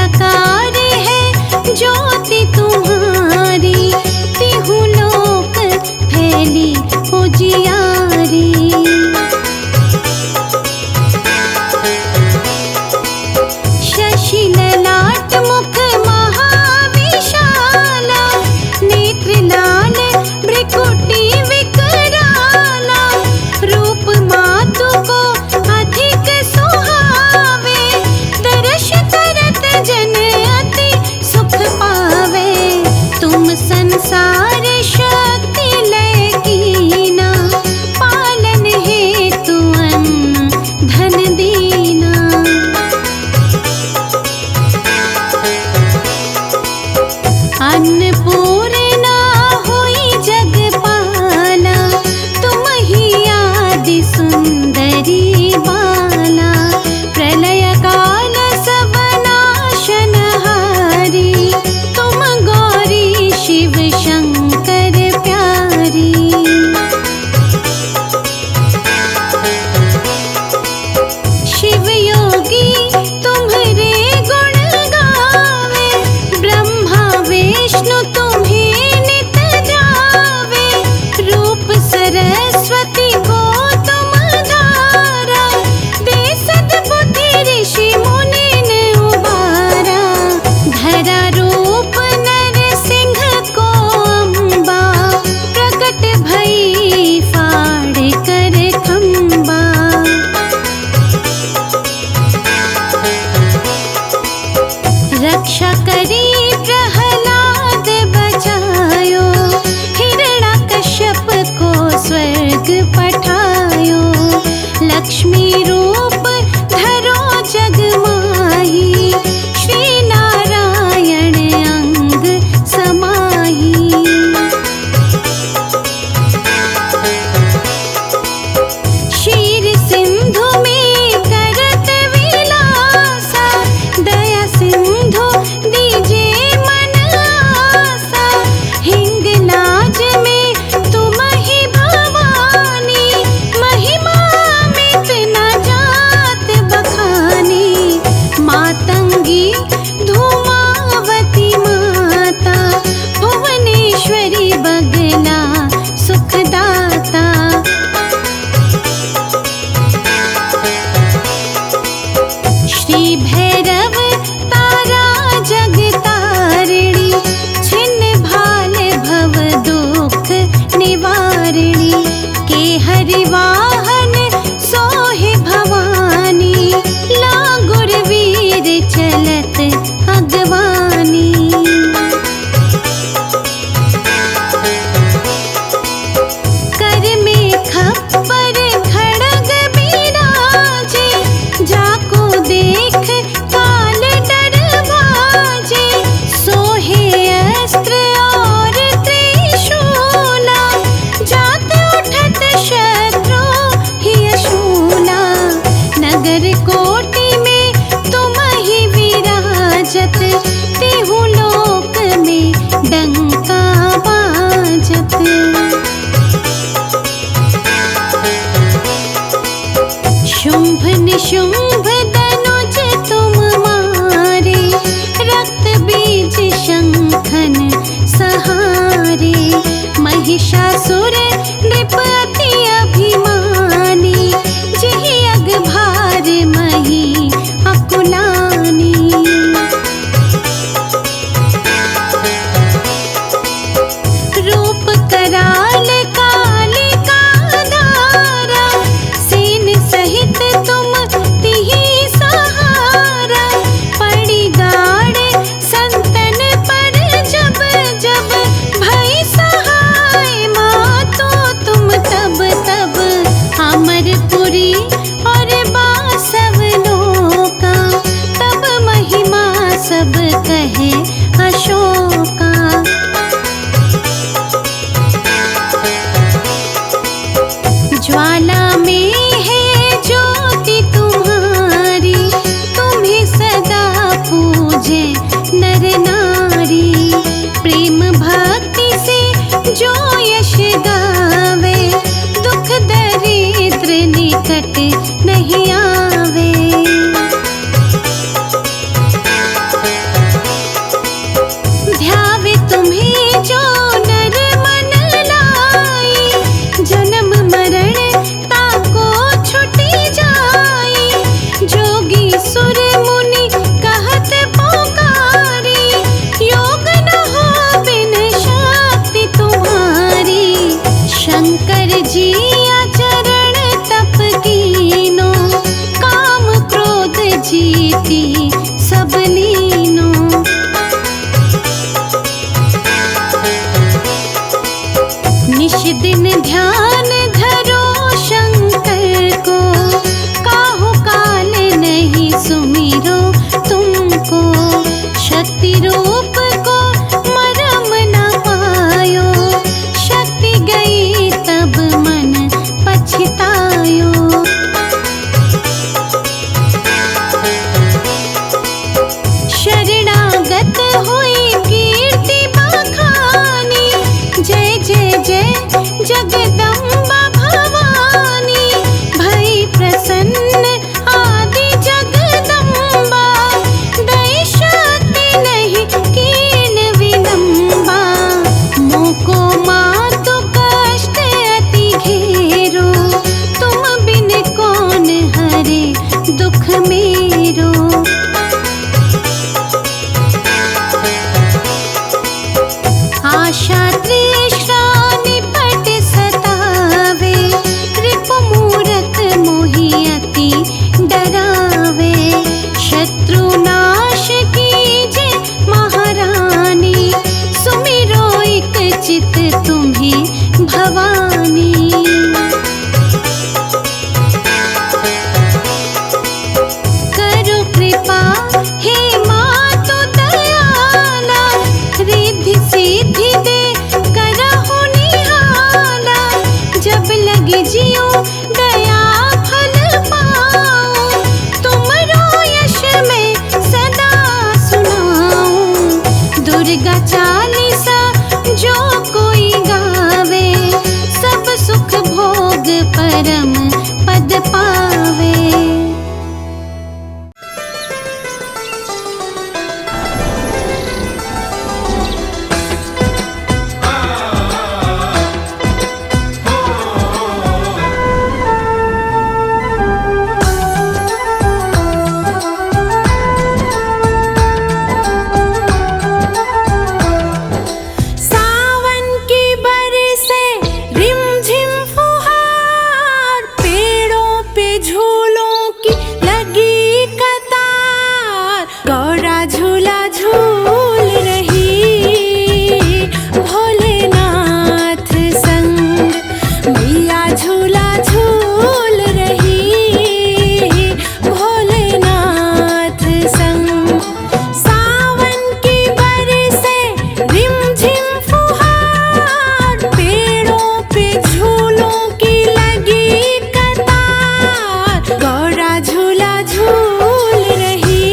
साकार है ज्योति तुम्हारी, तिहु लोक फैली उजियारी। शशि ललाट मुख महाविशाला, नेत्र लाल भ्रिकुटी विकराला, रूप मातु को अधिक सुहावे, दर्श करत जन अति सुख पावे। तुम संसार शक्ति लय कीना, पालन हेतु अन्न धन दीना। अन्नपूर्णा हुई जगपाला, तुम ही आदि सुंदरी बाला। प्रलय काल सब नाशनहारी, तुम गौरी शिव शंकर प्यारी। शिव योगी तुम्हारे गुण गावे, ब्रह्मा विष्णु तुम्हें नित ध्यावे। रूप सरस्वती को तुम धारा, दे सद्बुद्धि ऋषि मुनि ने उबारा। धरा रूप नरसिंह को अम्बा, प्रकट भई फाड़ कर खम्बा। रक्षा करी प्रहलाद बचायो, हिरण्यकश्यप को स्वर्ग पठायो। लक्ष्मी रूप धरो जग माही, श्री नारायण अंग समाही। क्षीर सिंधु में करत विलासा, दया सिंधु दीजे मन आसा। हिंगलाज में तुम ही भवानी, महिमा मित न जात बखानी। मातंगी धूमावती माता, भुवनेश्वरी बगला सुखदाता। श्री भैरव तारा जगतारिणी, छिन्न भाल भव दुख निवारिणी। के हरि वाहन सोहे भवानी, लागुर वीर चलत अगवानी। कर में खप्पर खड़ग बिराजे, जाको देख काल डर भाजे। सोहे अस्त्र और त्रिशूला, जात उठत शत्रु ही अशूला। नगर कोटि में तुम ही विराजत, तिहु लोक में डंका बाजत। शुंभ निशुंभ दनुज तुम मारे, रक्त बीज शंखन सहारे। महिषासुर नृप अति अभिमानी, जिहि अग भार मही अकुलानी। रूप कराल कालिका धारा, सेन सहित तुम तिहि सहारा। पड़ी गाड़ संतन पर जब जब, भई सहाय मातो तुम तब तब। अमरपुरी और बासव लोका, तब महिमा सब कहे अशोका। ज्वाला में है ज्योति तुम्हारी, तुम्हें सदा पूजे नर नारी। प्रेम भक्ति से जो यश गावे, दुख दरिद्र निकट नहीं आवे। गूंजत हुई कीर्ति बखानी। जय जय जय जगदम्बा भवानी, भई प्रसन्न आदि जगदम्बा। दई शक्ति नहीं कीन विलंबा, मोको मातु कष्ट अति घेरो। तुम बिन कौन हरे दुख मेरो। आशा तृष्णा निपट सतावे, रिपु मूरत मोहि अति डरावे। शत्रु नाश कीजे महारानी, सुमिरो एक चित तुम्ही भवानी। करो कृपा हे मातु दयाला, रिद्धि सिद्धि दे करहु निहाला। जब लगे जियो दया फल पाऊं, तुमरो यश में सदा सुनाऊं। दुर्गा चालीसा जो कोई गावे, सब सुख भोग परम पद पावे। सावन की बरसे रिमझिम फुहार, पेड़ों पे झूलों की लगी कतार। गौरा झूला झूल रही भोलेनाथ संग, मैया झूला झूल रही भोलेनाथ संग। सावन की बरसे रिमझिम फुहार, पेड़ों पे झूलों की लगी कतार। गौरा झूला झूल रही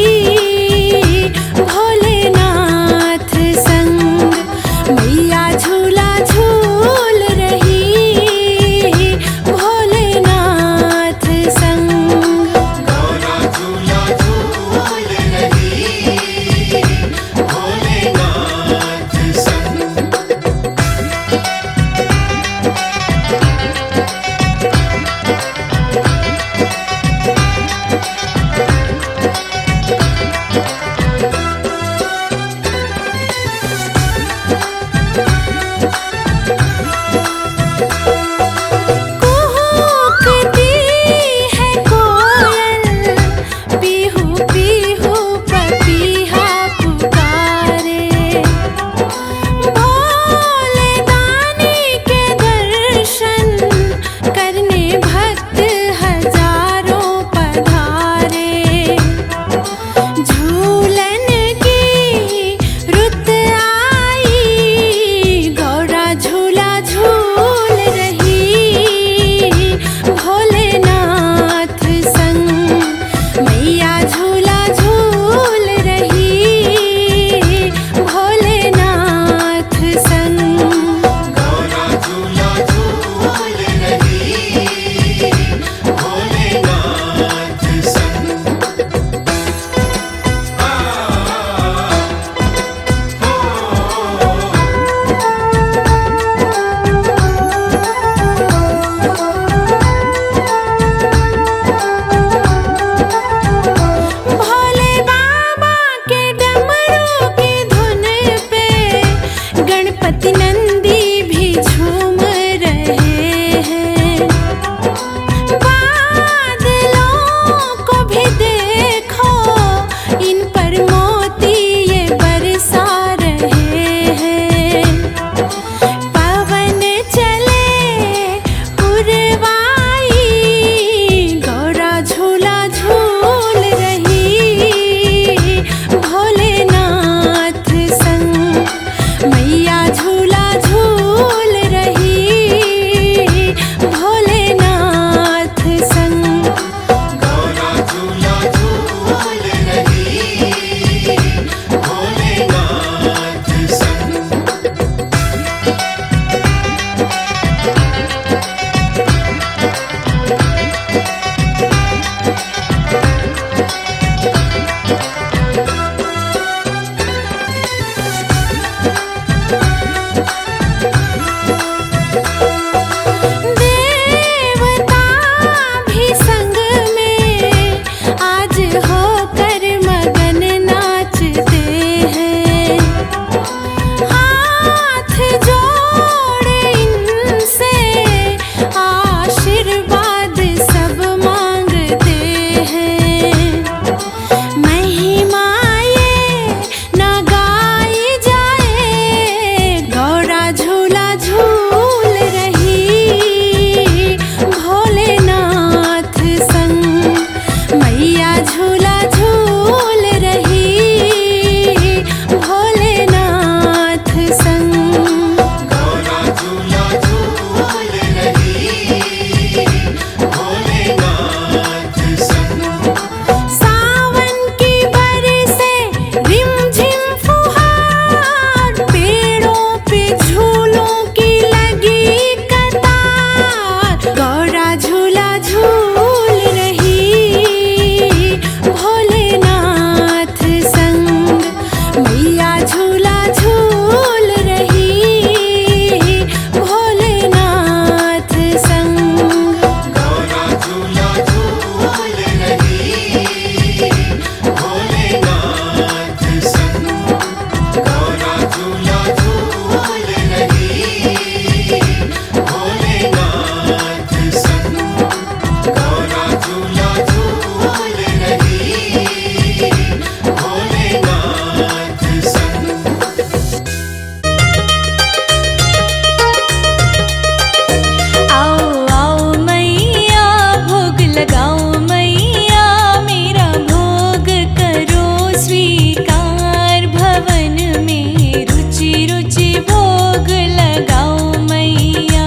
भोग लगाओ मैया।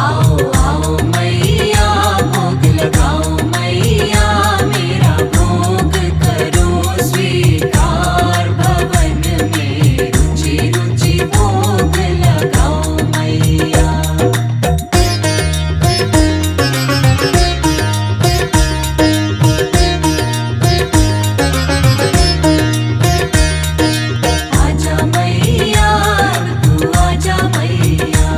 आओ आओ मैया भोग लगाओ मैया, मेरा भोग करो स्वीकार, भवन में रुचि रुचि भोग लगाओ मैया। आजा मैया तू आजा मैया,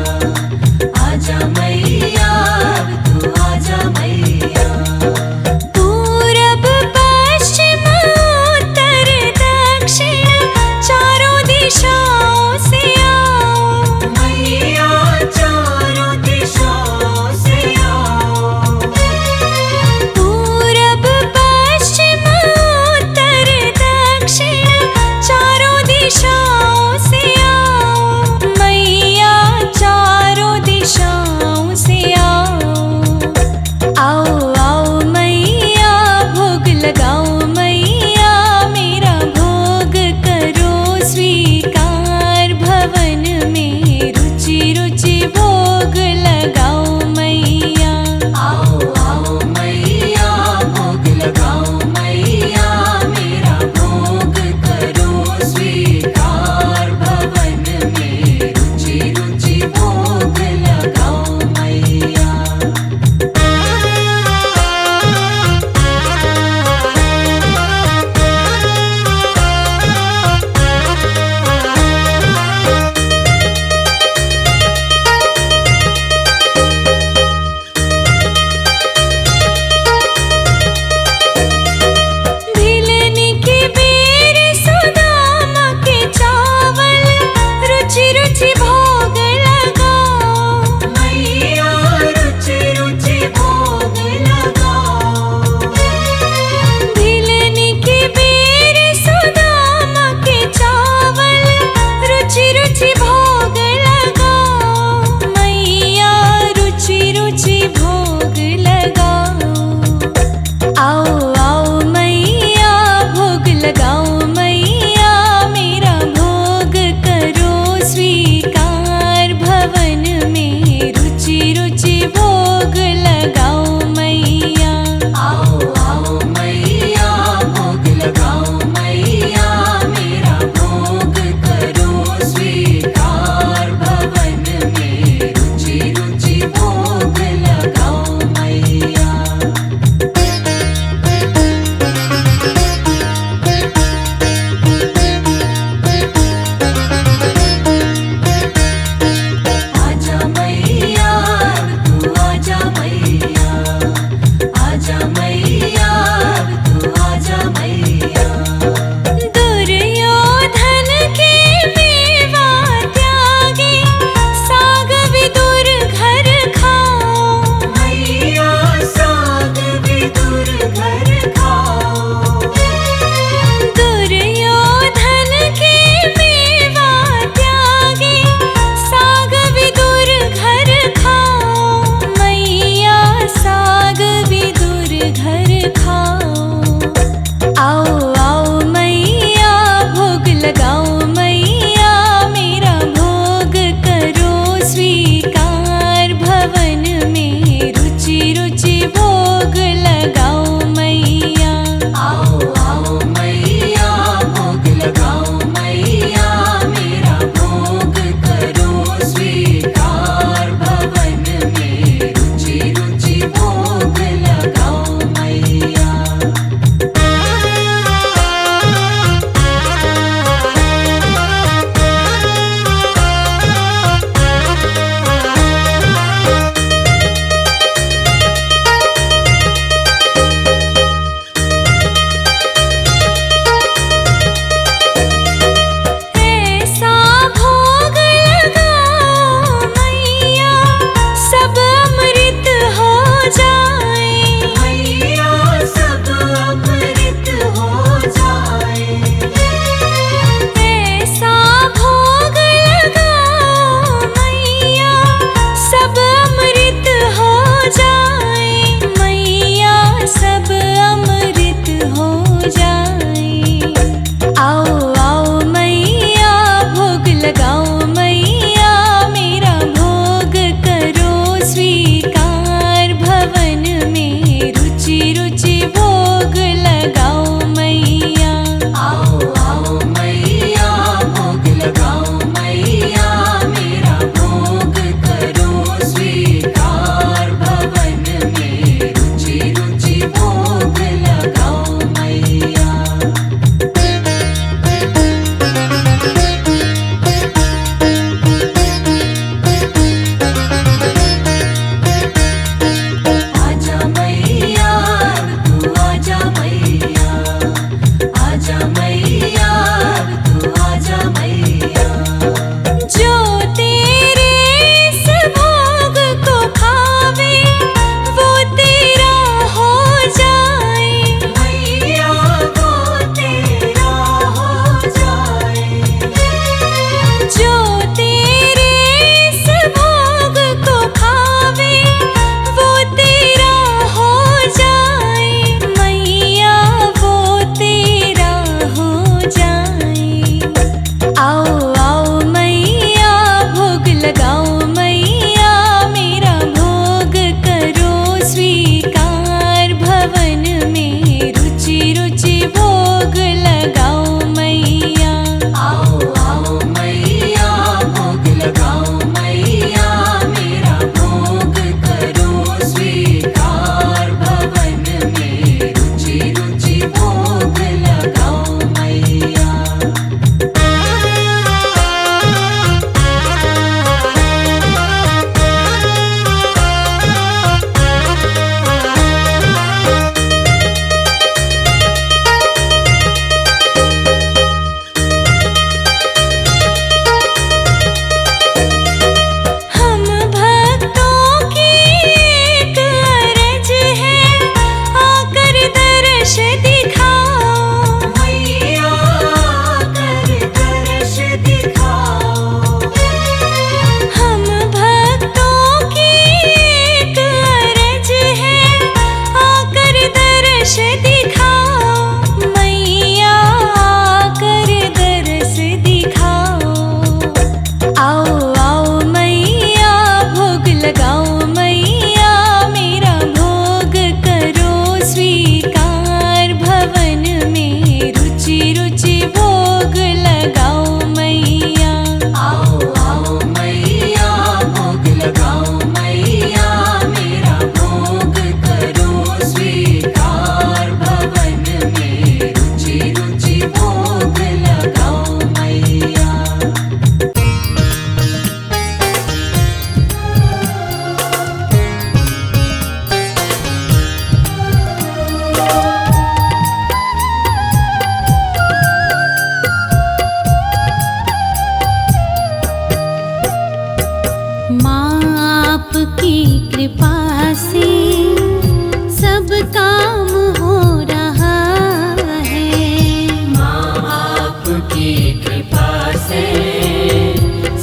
कृपा से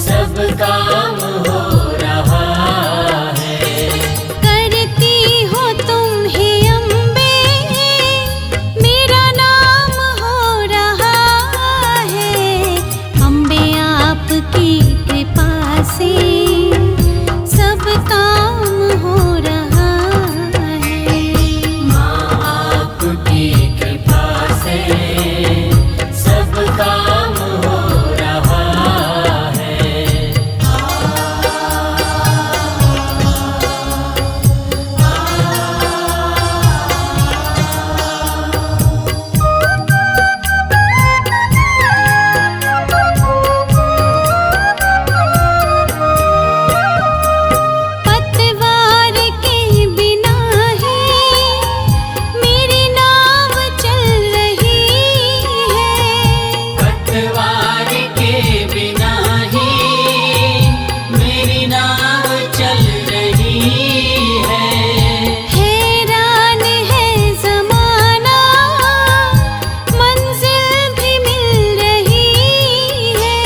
सब काम हो रहा है। करती हो तुम हे अम्बे, मेरा नाम हो रहा है। अम्बे आपकी कृपा से सब काम हो रहा है। माँ आपकी कृपा से सब काम हो रहा है। पतवार के बिना ही मेरी नाव चल रही है। पतवार के बिना ही मेरी नाव चल रही है। हैरान है ज़माना, मंजिल भी मिल रही है।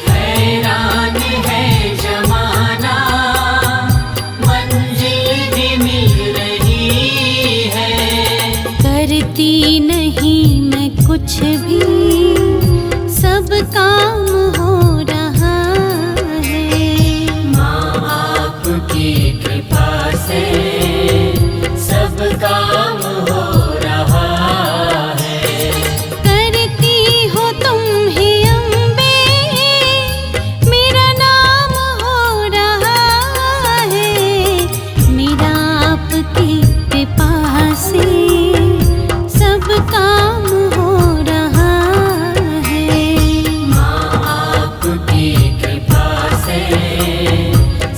हैरान है जमाना, मंजिल भी मिल रही है। करती नहीं मैं कुछ भी, सब काम हो रहा है। माँ आपकी कृपा से सब काम हो रहा है। करती हो तुम हे अम्बे, मेरा नाम हो रहा है। मेरा आपकी कृपा से सब काम हो रहा है। माँ आपकी कृपा से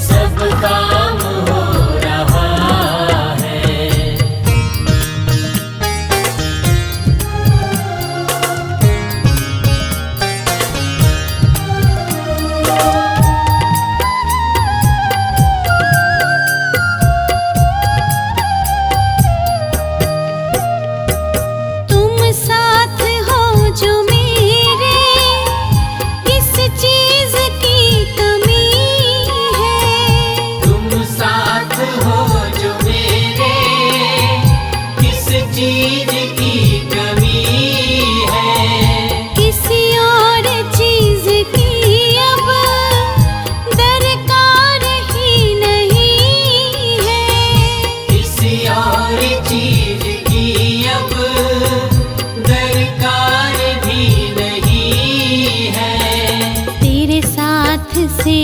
सब काम हो रहा है। तुम साथ हो जो मेरे, किस चीज की कमी है। तुम साथ हो जो मेरे, किस चीज की कमी है। किसी और चीज की अब दरकार ही नहीं है। किसी और चीज की अब दरकार भी नहीं है। तेरे साथ से